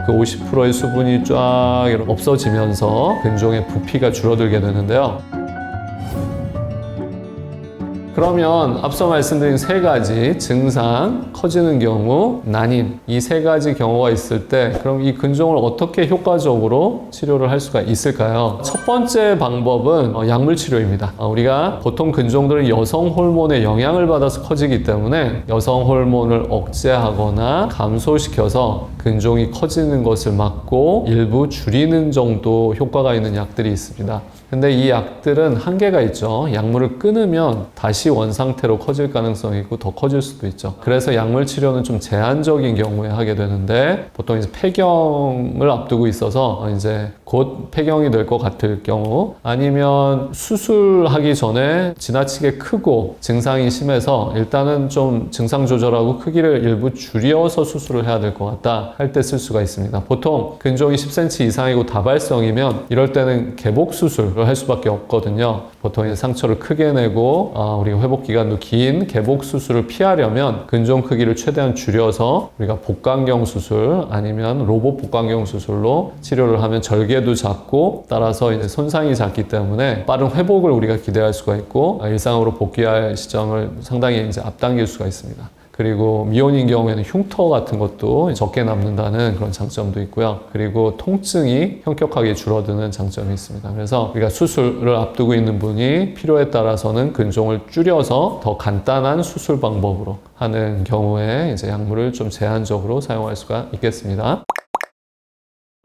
그 50%의 수분이 쫙 없어지면서 근종의 부피가 줄어들게 되는데요. 그러면 앞서 말씀드린 세 가지 증상, 커지는 경우, 난임, 이 세 가지 경우가 있을 때 그럼 이 근종을 어떻게 효과적으로 치료를 할 수가 있을까요? 첫 번째 방법은 약물 치료입니다. 우리가 보통 근종들은 여성 호르몬의 영향을 받아서 커지기 때문에 여성 호르몬을 억제하거나 감소시켜서 근종이 커지는 것을 막고 일부 줄이는 정도 효과가 있는 약들이 있습니다. 근데 이 약들은 한계가 있죠. 약물을 끊으면 다시 원상태로 커질 가능성이 있고 더 커질 수도 있죠. 그래서 약물 치료는 좀 제한적인 경우에 하게 되는데 보통 이제 폐경을 앞두고 있어서 이제 곧 폐경이 될 것 같을 경우 아니면 수술하기 전에 지나치게 크고 증상이 심해서 일단은 좀 증상 조절하고 크기를 일부 줄여서 수술을 해야 될 것 같다 할 때 쓸 수가 있습니다. 보통 근종이 10cm 이상이고 다발성이면 이럴 때는 개복 수술을 할 수밖에 없거든요. 보통 이제 상처를 크게 내고 우리가 회복 기간도 긴 개복 수술을 피하려면 근종 크기를 최대한 줄여서 우리가 복강경 수술 아니면 로봇 복강경 수술로 치료를 하면 절개도 작고 따라서 이제 손상이 작기 때문에 빠른 회복을 우리가 기대할 수가 있고 일상으로 복귀할 시점을 상당히 이제 앞당길 수가 있습니다. 그리고 미혼인 경우에는 흉터 같은 것도 적게 남는다는 그런 장점도 있고요. 그리고 통증이 현격하게 줄어드는 장점이 있습니다. 그래서 우리가 수술을 앞두고 있는 분이 필요에 따라서는 근종을 줄여서 더 간단한 수술 방법으로 하는 경우에 이제 약물을 좀 제한적으로 사용할 수가 있겠습니다.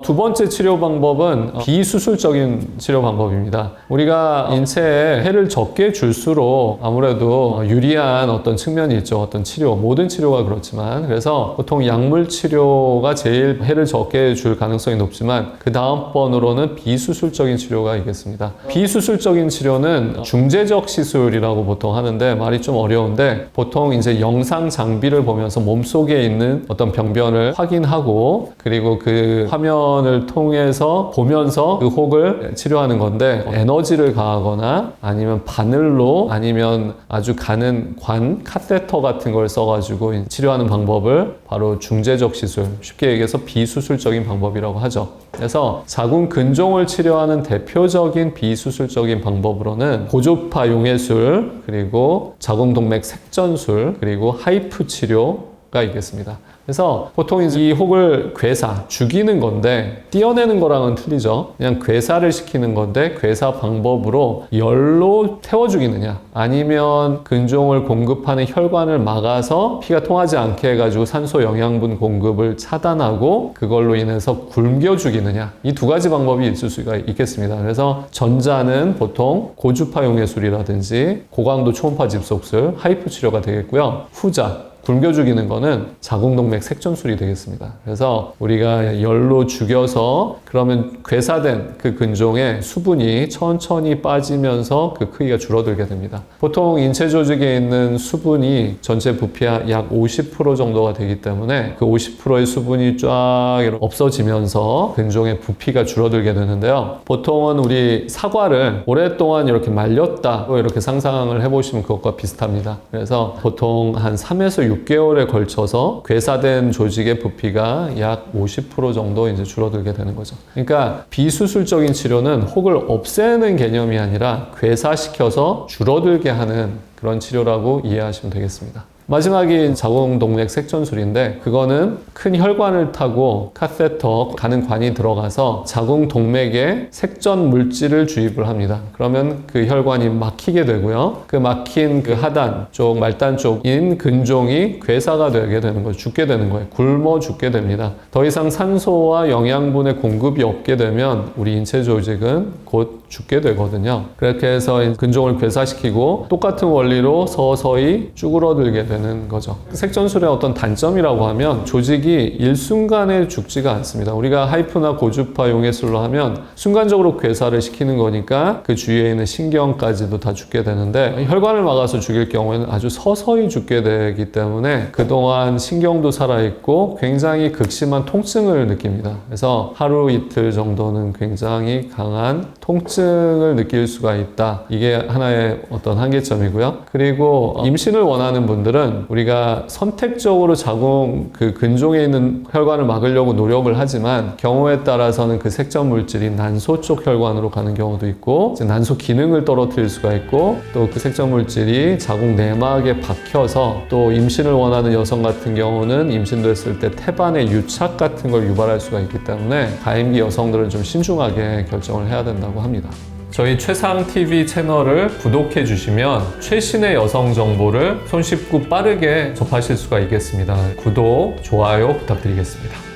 두 번째 치료 방법은 비수술적인 치료 방법입니다. 우리가 인체에 해를 적게 줄수록 아무래도 유리한 어떤 측면이 있죠. 어떤 치료, 모든 치료가 그렇지만 그래서 보통 약물 치료가 제일 해를 적게 줄 가능성이 높지만 그 다음 번으로는 비수술적인 치료가 있겠습니다. 비수술적인 치료는 중재적 시술이라고 보통 하는데 말이 좀 어려운데 보통 이제 영상 장비를 보면서 몸속에 있는 어떤 병변을 확인하고 그리고 그 화면 을 통해서 보면서 그 혹을 치료하는 건데 에너지를 가하거나 아니면 바늘로 아니면 아주 가는 관, 카테터 같은 걸 써가지고 치료하는 방법을 바로 중재적 시술, 쉽게 얘기해서 비수술적인 방법이라고 하죠. 그래서 자궁 근종을 치료하는 대표적인 비수술적인 방법으로는 고주파 용해술, 그리고 자궁동맥 색전술, 그리고 하이프 치료가 있겠습니다. 그래서 보통 이제 이 혹을 괴사, 죽이는 건데 떼어내는 거랑은 틀리죠. 그냥 괴사를 시키는 건데 괴사 방법으로 열로 태워 죽이느냐 아니면 근종을 공급하는 혈관을 막아서 피가 통하지 않게 해가지고 산소 영양분 공급을 차단하고 그걸로 인해서 굶겨 죽이느냐 이 두 가지 방법이 있을 수가 있겠습니다. 그래서 전자는 보통 고주파 용해술이라든지 고강도 초음파 집속술, 하이프 치료가 되겠고요. 후자 굶겨 죽이는 거는 자궁동맥 색전술이 되겠습니다. 그래서 우리가 열로 죽여서 그러면 괴사된 그 근종에 수분이 천천히 빠지면서 그 크기가 줄어들게 됩니다. 보통 인체 조직에 있는 수분이 전체 부피의 약 50% 정도가 되기 때문에 그 50%의 수분이 쫙 없어지면서 근종의 부피가 줄어들게 되는데요. 보통은 우리 사과를 오랫동안 이렇게 말렸다 이렇게 상상을 해보시면 그것과 비슷합니다. 그래서 보통 한 3에서 6개월에 걸쳐서 괴사된 조직의 부피가 약 50% 정도 이제 줄어들게 되는 거죠. 그러니까 비수술적인 치료는 혹을 없애는 개념이 아니라 괴사시켜서 줄어들게 하는 그런 치료라고 이해하시면 되겠습니다. 마지막이 자궁동맥 색전술인데 그거는 큰 혈관을 타고 카테터 가는 관이 들어가서 자궁동맥에 색전 물질을 주입을 합니다. 그러면 그 혈관이 막히게 되고요. 그 막힌 그 하단 쪽, 말단 쪽인 근종이 괴사가 되게 되는 거예요. 죽게 되는 거예요. 굶어 죽게 됩니다. 더 이상 산소와 영양분의 공급이 없게 되면 우리 인체 조직은 곧 죽게 되거든요. 그렇게 해서 근종을 괴사시키고 똑같은 원리로 서서히 쭈그러들게 되는 거죠. 색전술의 어떤 단점이라고 하면 조직이 일순간에 죽지가 않습니다. 우리가 하이프나 고주파 용해술로 하면 순간적으로 괴사를 시키는 거니까 그 주위에 있는 신경까지도 다 죽게 되는데 혈관을 막아서 죽일 경우에는 아주 서서히 죽게 되기 때문에 그동안 신경도 살아있고 굉장히 극심한 통증을 느낍니다. 그래서 하루 이틀 정도는 굉장히 강한 통증을 느낄 수가 있다. 이게 하나의 어떤 한계점이고요. 그리고 임신을 원하는 분들은 경우는 우리가 선택적으로 자궁 그 근종에 있는 혈관을 막으려고 노력을 하지만 경우에 따라서는 그 색전 물질이 난소 쪽 혈관으로 가는 경우도 있고 난소 기능을 떨어뜨릴 수가 있고 또 그 색전 물질이 자궁 내막에 박혀서 또 임신을 원하는 여성 같은 경우는 임신됐을 때 태반의 유착 같은 걸 유발할 수가 있기 때문에 가임기 여성들은 좀 신중하게 결정을 해야 된다고 합니다. 저희 최상TV 채널을 구독해 주시면 최신의 여성 정보를 손쉽고 빠르게 접하실 수가 있겠습니다. 구독, 좋아요 부탁드리겠습니다.